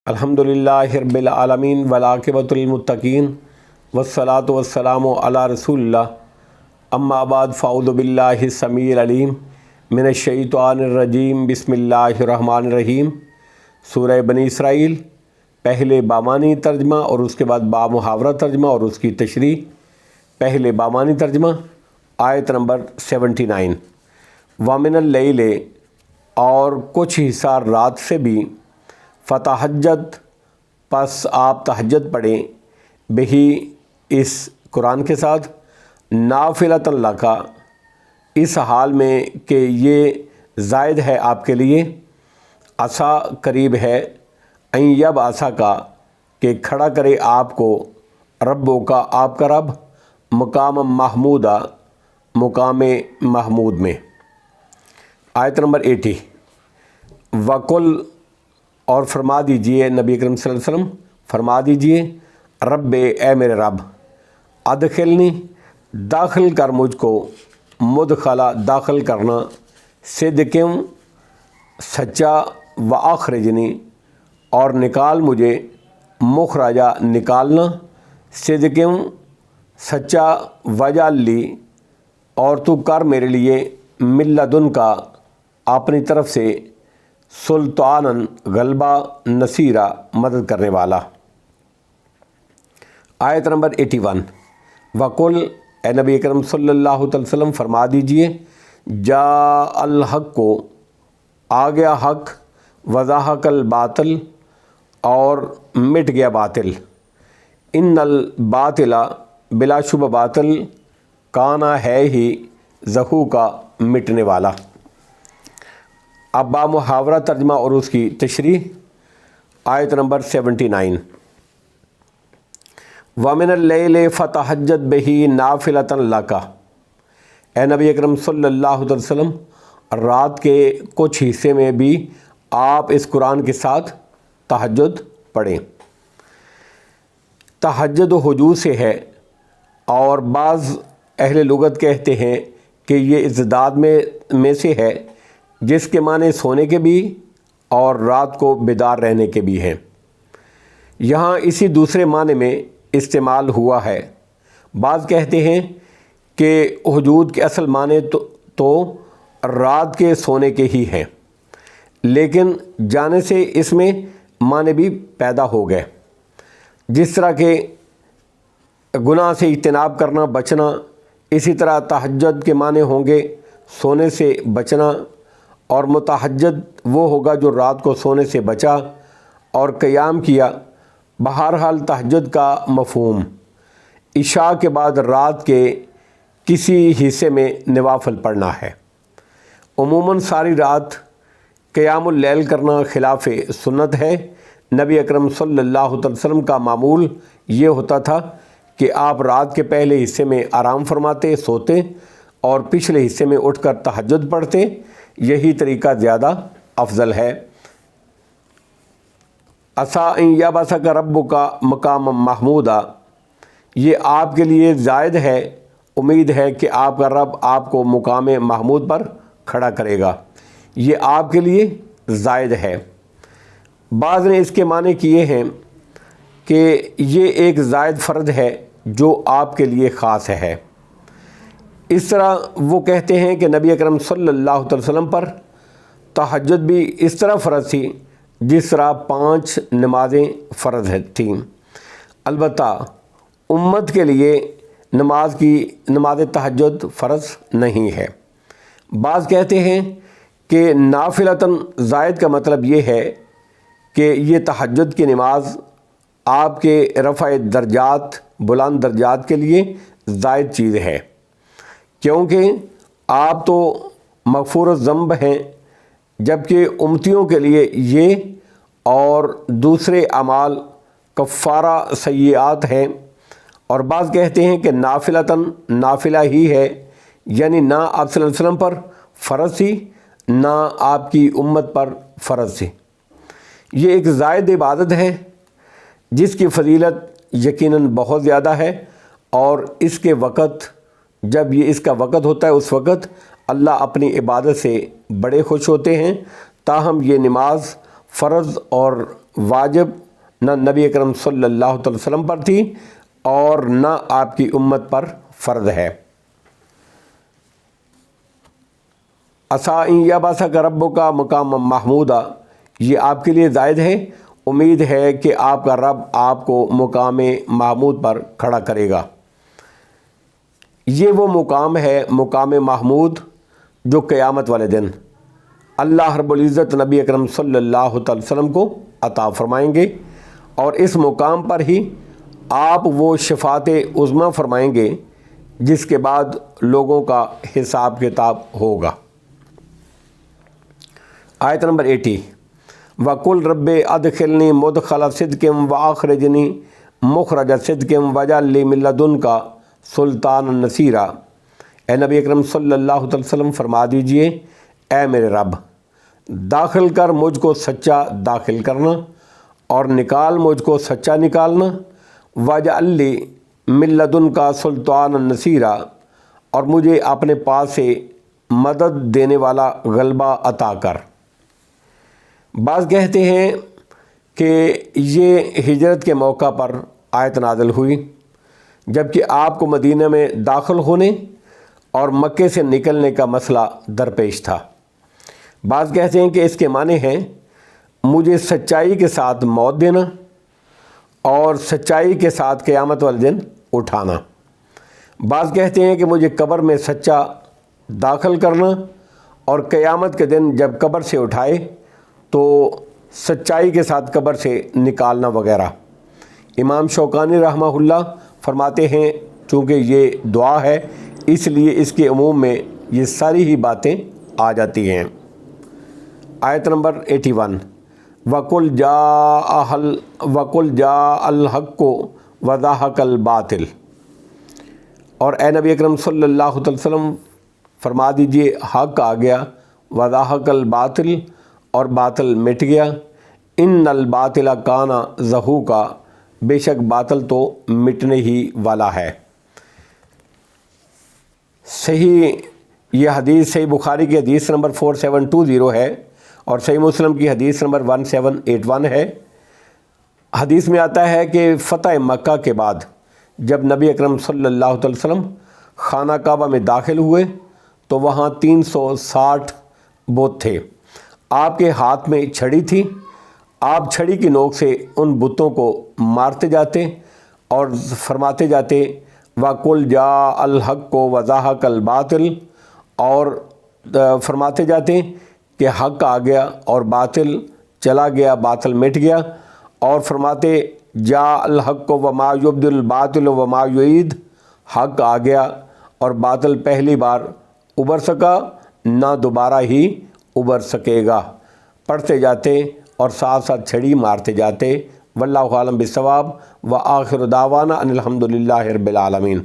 الحمدللہ رب العالمین والعاقبۃ للمتقین والصلاۃ والسلام علی رسول اللہ اما بعد فاعوذ باللہ السمیع العلیم من الشیطان الرجیم بسم اللہ الرحمن الرحیم۔ سورہ بنی اسرائیل، پہلے بامانی ترجمہ اور اس کے بعد بامحاورہ ترجمہ اور اس کی تشریح۔ پہلے بامانی ترجمہ، آیت نمبر 79۔ وَمِنَ اللیل، اور کچھ حصہ رات سے بھی، فتہجد، پس آپ تہجد پڑھیں، بہی، اس قرآن کے ساتھ، نافلۃ لک، اس حال میں کہ یہ زائد ہے آپ کے لیے، عسیٰ، قریب ہے، ان یبعثک، کہ کھڑا کرے آپ کو، ربو کا، آپ کا رب، مقام محمودہ، مقام محمود میں۔ آیت نمبر 80۔ وَقُلْ، اور فرما دیجئے، نبی اکرم صلی اللہ علیہ وسلم فرما دیجئے، رب، اے میرے رب، ادخلنی، داخل کر مجھ کو، مدخلا، داخل کرنا، صدقم، سچا، واخرجنی، اور نکال مجھے، مخرجہ، نکالنا، صدقم، سچا، وجعل لی، اور تو کر میرے لیے، من لدنک، اپنی طرف سے، سلطاناً، غلبہ، نصیرہ، مدد کرنے والا۔ آیت نمبر 81۔ وَقُلْ، اے نبی اکرم صلی اللہ علیہ وسلم فرما دیجئے، جاء الحق، کو، آ گیا حق، وزہق الباطل، اور مٹ گیا باطل، ان الباطل، بلا شبہ باطل، کانا، ہے ہی، زہوقا، مٹنے والا۔ اب بامحاورہ ترجمہ اور اس کی تشریح۔ آیت نمبر 79۔ وَمِنَ اللَّيْلِ فَتَہجد بِهِ نَافِلَةً لَكَ، اے نبی اکرم صلی اللہ علیہ وسلم، رات کے کچھ حصے میں بھی آپ اس قرآن کے ساتھ تہجد پڑھیں۔ تہجد ہجوع سے ہے، اور بعض اہل لغت کہتے ہیں کہ یہ ازداد میں سے ہے، جس کے معنی سونے کے بھی اور رات کو بیدار رہنے کے بھی ہیں۔ یہاں اسی دوسرے معنی میں استعمال ہوا ہے۔ بعض کہتے ہیں کہ ہجوع کے اصل معنی تو رات کے سونے کے ہی ہیں، لیکن جانے سے اس میں معنی بھی پیدا ہو گئے، جس طرح کہ گناہ سے اجتناب کرنا، بچنا، اسی طرح تہجد کے معنی ہوں گے سونے سے بچنا، اور متہجد وہ ہوگا جو رات کو سونے سے بچا اور قیام کیا۔ بہرحال تہجد کا مفہوم عشاء کے بعد رات کے کسی حصے میں نوافل پڑھنا ہے۔ عموماً ساری رات قیام اللیل کرنا خلاف سنت ہے۔ نبی اکرم صلی اللہ علیہ وسلم کا معمول یہ ہوتا تھا کہ آپ رات کے پہلے حصے میں آرام فرماتے، سوتے، اور پچھلے حصے میں اٹھ کر تہجد پڑھتے۔ یہی طریقہ زیادہ افضل ہے۔ عسیٰ ان یبعثک ربک مقام محمودہ، یہ آپ کے لیے زائد ہے، امید ہے کہ آپ کا رب آپ کو مقام محمود پر کھڑا کرے گا۔ یہ آپ کے لیے زائد ہے۔ بعض نے اس کے معنی کیے ہیں کہ یہ ایک زائد فرض ہے جو آپ کے لیے خاص ہے۔ اس طرح وہ کہتے ہیں کہ نبی اکرم صلی اللہ علیہ وسلم پر تہجد بھی اس طرح فرض تھی جس طرح 5 نمازیں فرض تھیں۔ البتہ امت کے لیے نماز تہجد فرض نہیں ہے۔ بعض کہتے ہیں کہ نافلتاً زائد کا مطلب یہ ہے کہ یہ تہجد کی نماز آپ کے رفع درجات، بلند درجات کے لیے زائد چیز ہے، کیونکہ آپ تو مغفور الذنب ہیں، جبکہ امتیوں کے لیے یہ اور دوسرے اعمال کفارہ سیئات ہیں۔ اور بعض کہتے ہیں کہ نافلتاً نافلہ ہی ہے، یعنی نہ آپ صلی اللہ علیہ وسلم پر فرض تھی، نہ آپ کی امت پر فرض تھی۔ یہ ایک زائد عبادت ہے جس کی فضیلت یقیناً بہت زیادہ ہے، اور اس کے وقت، جب یہ اس کا وقت ہوتا ہے، اس وقت اللہ اپنی عبادت سے بڑے خوش ہوتے ہیں۔ تاہم یہ نماز فرض اور واجب نہ نبی اکرم صلی اللہ علیہ وسلم پر تھی اور نہ آپ کی امت پر فرض ہے۔ عسیٰ ان یبعثک ربک مقاما محمودا، یہ آپ کے لیے زائد ہے، امید ہے کہ آپ کا رب آپ کو مقام محمود پر کھڑا کرے گا۔ یہ وہ مقام ہے، مقام محمود، جو قیامت والے دن اللہ رب العزت نبی اکرم صلی اللہ علیہ وسلم کو عطا فرمائیں گے، اور اس مقام پر ہی آپ وہ شفاعت عظمیٰ فرمائیں گے جس کے بعد لوگوں کا حساب کتاب ہوگا۔ آیت نمبر 80، وَقُلْ رَبِّ أَدْخِلْنِي مُدْخَلَ صِدْقٍ وَأَخْرِجْنِي مُخْرَجَ صِدْقٍ وَاجْعَل لِّي مِن لَّدُنكَ سُلْطَانًا نَصِيرًا۔ اے نبی اکرم صلی اللہ علیہ وسلم فرما دیجئے، اے میرے رب، داخل کر مجھ کو سچا داخل کرنا اور نکال مجھ کو سچا نکالنا، وَاجْعَل لِّي مِن لَّدُنكَ سُلْطَانًا نَصِيرًا، اور مجھے اپنے پاس سے مدد دینے والا غلبہ عطا کر۔ بعض کہتے ہیں کہ یہ ہجرت کے موقع پر آیت نازل ہوئی، جبکہ آپ کو مدینہ میں داخل ہونے اور مکے سے نکلنے کا مسئلہ درپیش تھا۔ بعض کہتے ہیں کہ اس کے معنی ہیں مجھے سچائی کے ساتھ موت دینا اور سچائی کے ساتھ قیامت والے دن اٹھانا۔ بعض کہتے ہیں کہ مجھے قبر میں سچا داخل کرنا اور قیامت کے دن جب قبر سے اٹھائے تو سچائی کے ساتھ قبر سے نکالنا وغیرہ۔ امام شوکانی رحمہ اللہ فرماتے ہیں چونکہ یہ دعا ہے اس لیے اس کے عموم میں یہ ساری ہی باتیں آ جاتی ہیں۔ آیت نمبر 81، وَقُلْ جَاءَ الْحَقُّ وَزَهَقَ الْبَاطِلُ، اور اے نبی اکرم صلی اللہ علیہ وسلم فرما دیجئے حق آ گیا، وَزَهَقَ الْبَاطِلُ، اور باطل مٹ گیا، اِنَّ الْبَاطِلَ كَانَ زَهُوقًا، بے شک باطل تو مٹنے ہی والا ہے۔ صحیح یہ حدیث صحیح بخاری کی حدیث نمبر 4720 ہے اور صحیح مسلم کی حدیث نمبر 1781 ہے۔ حدیث میں آتا ہے کہ فتح مکہ کے بعد جب نبی اکرم صلی اللہ علیہ وسلم خانہ کعبہ میں داخل ہوئے تو وہاں 360 بت تھے۔ آپ کے ہاتھ میں چھڑی تھی، آپ چھڑی کی نوک سے ان بتوں کو مارتے جاتے اور فرماتے جاتے وَقُلْ جَاءَ الْحَقُّ وَزَهَقَ الْبَاطِلُ، اور فرماتے جاتے کہ حق آ گیا اور باطل چلا گیا، باطل مٹ گیا، اور فرماتے جاء الحق وما یبدل الباطل وما یعید، حق آ گیا اور باطل پہلی بار ابھر سکا نہ دوبارہ ہی ابھر سکے گا۔ پڑھتے جاتے اور ساتھ ساتھ چھڑی مارتے جاتے۔ واللہ عالم بالصواب، وآخر دعوانا ان الحمد للہ رب العالمین۔